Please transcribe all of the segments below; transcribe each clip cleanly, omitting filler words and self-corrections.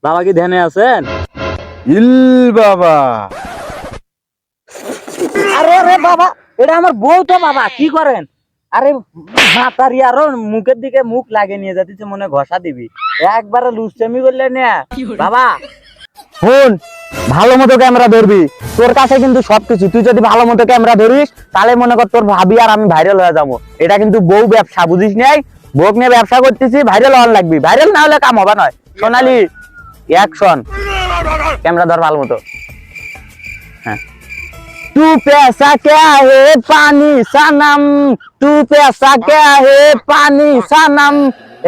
বাবা কি ধ্যানে আছেন? ইল বাবা, আরে আরে বাবা, এটা আমার বউ তো বাবা, কি করেন? আরে মাতারি আরো মুখের দিকে মুখ লাগে নিয়ে যাচ্ছে, মনে ঘষা দিবি, একবারে লুচেমি করলে না বাবা। শুন, ভালো মতো ক্যামেরা ধরবি। তোর কাছে কিন্তু সবকিছু, তুই যদি ভালো মতো ক্যামেরা ধরিস তাহলে মনে কর তোর ভাবি আর আমি ভাইরাল হয়ে যাবো। এটা কিন্তু বউ ব্যবসা, বুঝিস নাই? বউ নিয়ে ব্যবসা করতেছি, ভাইরাল হওয়ার লাগবি। ভাইরাল না হলে কাম হবে নয়। সোনালি অ্যাকশন, ক্যামেরা ধর ভালো মতো। হ্যাঁ, तू पैसा क्या है पानी सनम, तू पैसा क्या है पानी सनम।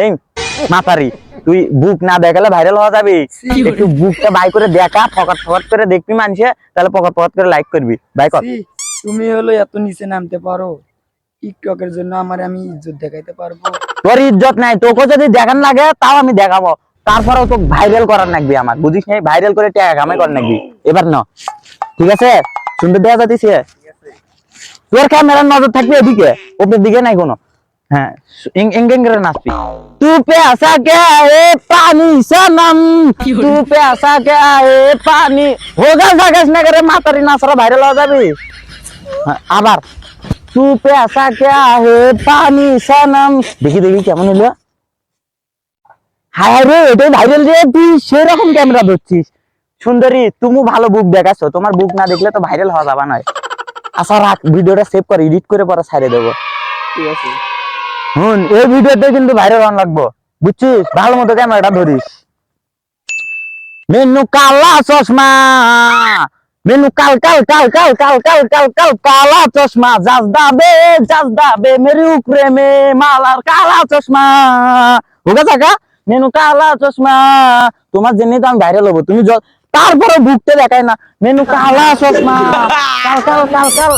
এই মাতারি, তুই বুক না দেখালে ভাইরাল হওয়া যাবে। একটু বুকটা বাই করে দেখা, ফকট ফকট করে দেখবি মানুষে, তাহলে ফকট ফকট করে লাইক করবি। বাই কর। তুমি হলো এত নিচে নামতে পারো, টিকটকের জন্য আমি ইজ্জত দেখাইতে পারবো? তোর ইজ্জত নাই, তোকে যদি দেখান লাগে তাও আমি দেখাবো, তারপরেও তো ভাইরাল করার লাগবে আমার, বুঝিস নাই? ভাইরাল করে টাকা কামাই করার লাগবে। এবার না, ঠিক আছে? সুন্দর দেখা যাচ্ছে। তোর ক্যামেরার নজর থাকবে এদিকে, ওপরের দিকে নাই কোনো। হ্যাঁ, এঙ্গেং করে নাচবি। तू पैसा क्या है पानी सनम, तू पैसा क्या है पानी। होगा जागास ना करे मातारी नाचरा ভাইরাল হয়ে যাবে। আবার तू पैसा क्या है पानी सनम। দেখি দেখি কেমন হলো। হায় রে, এটাই ভাইরাল রে। তুই সেরকম ক্যামেরা ধরছিস। সুন্দরী, তুমি ভালো বুক দেখাচ্ছ, তোমার বুক না দেখলে তো ভাইরাল হওয়া যাবে না। আচ্ছা রাখ, ভিডিওটা সেভ করে এডিট করে পরে ছাড়ে দেবো। ঠিক আছে। হুন, এই ভিডিওতে কিন্তু ভাইরাল হন লাগবো, বুঝছিস? ভালো মতো ক্যামেরাটা ধরিস। মেনু কালা চশমা, মেনু কাল কাল কাল কাল কাল কাল কাল কাল কালা চশমা, জাজদা বে মেরি উপরে মে মালার কালা চশমা। হোগা জায়গা মেনু কালা চশমা। তোমার জন্য তো আমি ভাইরাল হবো, তুমি তারপরে বুকতে দেখায় না। মেনু কালা চশমা, কাল কাল কাল কাল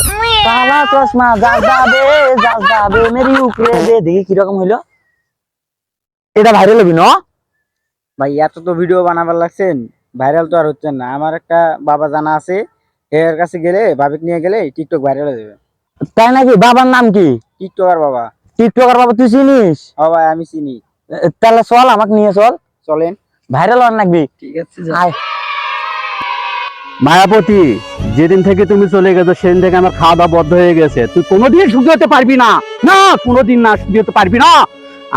কালা চশমা, জাজদা বে মেরি উপরে দে। দেখি কিরকম হইলো। এটা ভাইরাল হবি না? ভাই এত তো ভিডিও বানাবার লাগছেন, ভাইরাল তো আর হচ্ছে না। আমার একটা বাবা জানা আছে, এর কাছে গেলে, ভাবিক নিয়ে গেলে টিকটক ভাইরাল হয়ে যাবে। তাই নাকি? বাবার নাম কি? টিকটকার বাবা। টিকটকার বাবা তুই চিনিস? ও ভাই আমি চিনি। তাহলে চল, আমাকে নিয়ে চল, চলেন। ভাইরাল হওয়ার লাগবি। ঠিক আছে। আয়। মায়াবতী, যেদিন থেকে তুমি চলে গেছো সেদিন থেকে আমার খাওয়া দাওয়া বন্ধ হয়ে গেছে। তুই কোনোদিন সুখী হতে পারবি না, না কোনোদিন না, সুখী হতে পারবি না।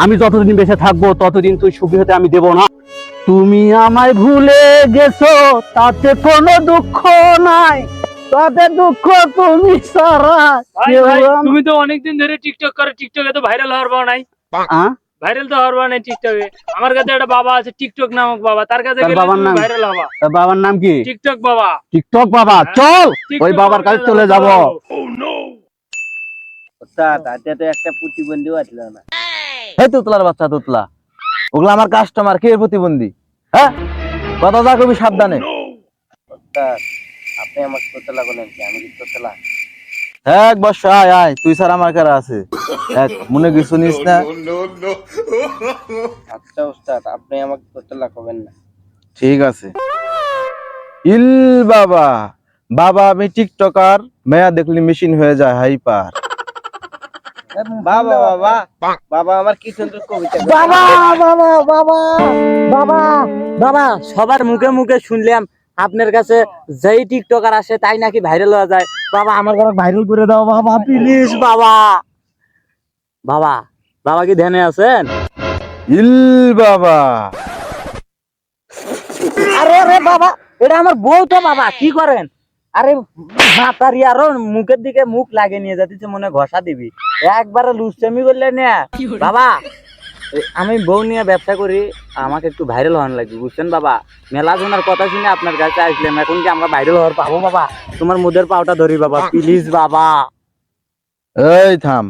আমি যতদিন বেঁচে থাকবো ততদিন তুই সুখী হতে আমি দেব না। তুমি আমায় ভুলে গেছো, তাতে কোনো দুঃখ নাই, তাতে দুঃখ তুমি সারা। তুমি তো অনেকদিন ধরে টিকটক করে, টিকটকে তো ভাইরাল হওয়ার পাও নাই। ভাইরাল তো হওয়ার পাও নাই টিকটকে। আমার কাছে একটা বাবা আছে টিকটক নামক বাবা, তার কাছে গেলে বাবার তুমি নাম ভাইরাল হবা। তার বাবার নাম কি? টিকটক বাবা। টিকটক বাবা, চল ওই টিকটক বাবার কাছে চলে যাব। তাতে তো একটা প্রতিবন্ধীও আসল না। এই তুতলার বাচ্চা তুতলা, ওগুলো আমার কাস্টমার, কে প্রতিবন্ধী? হ্যাঁ, কথা যা কবি সাবধানে। আপনি আমাকে তোতলা বলেন কি? আমি কি তোতলা? এক বর্ষ আয় আয়, তুই স্যার আমার কাছে আছে। এক মনে কিছু নিস না। আচ্ছা ওস্তাদ, আপনি আমাকে তোতলা করবেন না। ঠিক আছে। ইল বাবা, বাবা আমি টিকটকার, মেয়া দেখলি মেশিন হয়ে যায় হাইপার। বাবা বাবা বাবা, আমার কি সুন্দর কবিতা। বাবা বাবা বাবা বাবা বাবা, সবার মুখে মুখে শুনলাম আপনার কাছে যেই টিকটকার আসে তাই নাকি ভাইরাল হয়ে যায়। বাবা আমার ঘরে ভাইরাল করে দাও বাবা, প্লিজ বাবা। বাবা, বাবা কি ধ্যানে আছেন? ইল বাবা, আরে আরে বাবা, এটা আমার বউ তো বাবা, কি করেন? আরে মাতারি আরো মুখের দিকে মুখ লাগে নিয়ে যাচ্ছে, মনে ঘষা দিবি, একবারে লুচেমি করলে না বাবা। আমি বউ নিয়ে ব্যবসা করি, আমাকে একটু ভাইরাল হওয়ার লাগবে, বুঝছেন বাবা? মেলা জনের কথা শুনে আপনার কাছে আসলাম, এখন কি আমরা ভাইরাল হওয়ার পাবো বাবা? তোমার মুদের পাওটা ধরি বাবা, প্লিজ বাবা। এই থাম।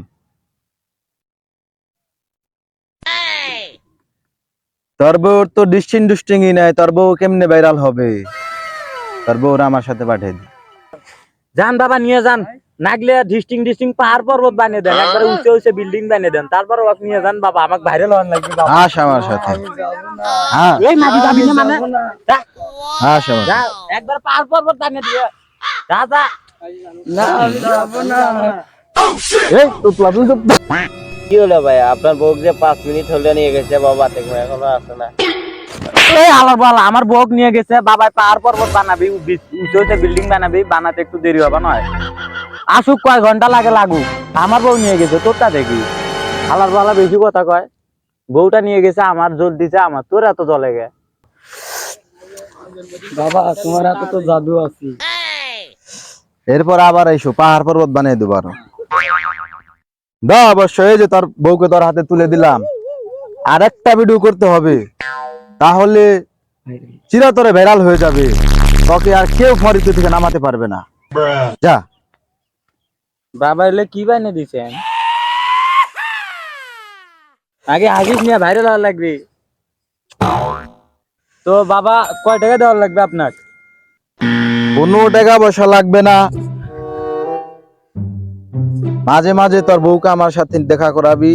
তোর বউর তো ডিস্টিংই নাই, তোর বউ কেমনে ভাইরাল হবে? তোর বউর আমার সাথে পাঠিয়ে দি। যান বাবা, নিয়ে যান, নাগলে ডিস্টিং পাহাড় পর্বত বানিয়ে দেন, একবারে উঁচে উঁচে বিল্ডিং বানিয়ে দেন, তারপর ওকে নিয়ে যান বাবা, আমাকে ভাইরাল হওয়ার লাগবে বাবা। আস আমার সাথে। হ্যাঁ, এই মাটি যাবি না মানে? যা, আস আমার যা, সাথে। একবার পাহাড় পর্বত বানিয়ে দিয়ে যা যা। না আমি যাবো না। এই তুতলা তুই চুপ। কি হলো ভাই, আপনার বউ যে 5 মিনিট হলে নিয়ে গেছে বাবা, দেখো এখনো আসে না। এই আলার বল আমার বউক নিয়ে গেছে বাবা পাহাড় পর্বত বানাবি উঁচু উঁচু বিল্ডিং বানাবি বানাতে একটু দেরি হবে নয় আসুক কয় ঘন্টা লাগে লাগুক আমার বউ নিয়ে গেছে তোরটা দেখি আলার বলা বেশি কথা কয় বউটা নিয়ে গেছে আমার জোর দিছে আমার তোর এত জলে গে বাবা তোমার হাতে তো জাদু আছে। এরপর আবার এসো পাহাড় পর্বত বানিয়ে দেবো আরো দা অবশ্যই এই যে তোর বউকে তোর হাতে তুলে দিলাম আর একটা ভিডিও করতে হবে তাহলে চিরাতরে ভাইরাল হয়ে যাবে তোকে আর কেউ ফরিতে থেকে নামাতে পারবে না যা বাবা এলে কি বানিয়ে দিছেন আগে হাগিস নিয়ে ভাইরাল হওয়ার লাগবে তো বাবা কয় টাকা দেওয়ার লাগবে আপনার কোনো টাকা পয়সা লাগবে না মাঝে মাঝে তোর বউকে আমার সাথে দেখা করাবি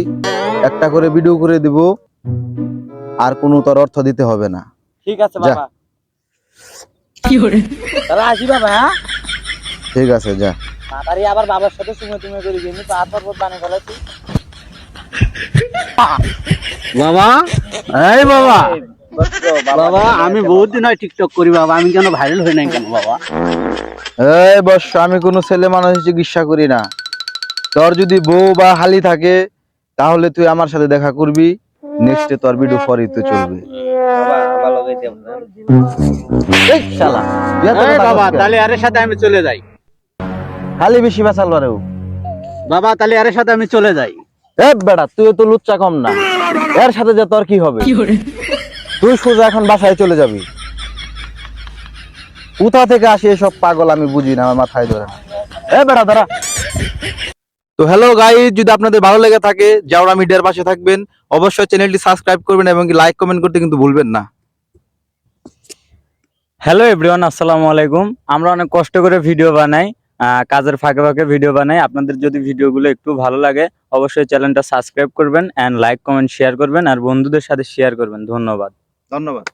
একটা করে ভিডিও করে দিব আর কোনো তোর অর্থ দিতে হবে না ঠিক আছে বাবা তাহলে আসি বাবা হ্যাঁ ঠিক আছে যা মাতারি আবার বাবার সাথে সুমে তুমি করে গেছি পাহাড় পর্বত বানিয়ে ফেলেছি বাবা এই বাবা এই, বসো, বাবা আমি বহুত দিন হয় টিকটক করি বাবা, আমি কেন ভাইরাল হই নাই কেন বাবা? এই বস আমি কোনো ছেলে মানুষ চিকিৎসা করি না তোর যদি বউ বা হালি থাকে তাহলে তুই আমার সাথে দেখা করবি নেক্সটে তোর ভিডিও ফরিতে চলবে বাবা আমার লগে যাও না এই শালা এই বাবা তাহলে আরের সাথে আমি চলে যাই। খালি বেশি বাঁচাল বারেও বাবা তাহলে আরের সাথে আমি চলে যাই। এ বেটা তুই তো লুচ্চা কম না এর সাথে যে তোর কি হবে তুই সোজা এখন বাসায় চলে যাবি কোথা থেকে আসে এসব পাগল আমি বুঝি না আমার মাথায় ধরে না এ বেটা দাঁড়া তো হ্যালো গাইস যদি আপনাদের ভালো লেগে থাকে জাওরা মিডিয়ার পাশে থাকবেন অবশ্যই চ্যানেলটি সাবস্ক্রাইব করবেন এবং লাইক কমেন্ট করতে কিন্তু ভুলবেন না হ্যালো এভরিওয়ান আসসালামু আলাইকুম আমরা অনেক কষ্ট করে ভিডিও বানাই কাজের ফাঁকে ফাঁকে ভিডিও বানাই আপনাদের যদি ভিডিওগুলো একটু ভালো লাগে অবশ্যই চ্যানেলটা সাবস্ক্রাইব করবেন এন্ড লাইক কমেন্ট শেয়ার করবেন আর বন্ধুদের সাথে শেয়ার করবেন ধন্যবাদ ধন্যবাদ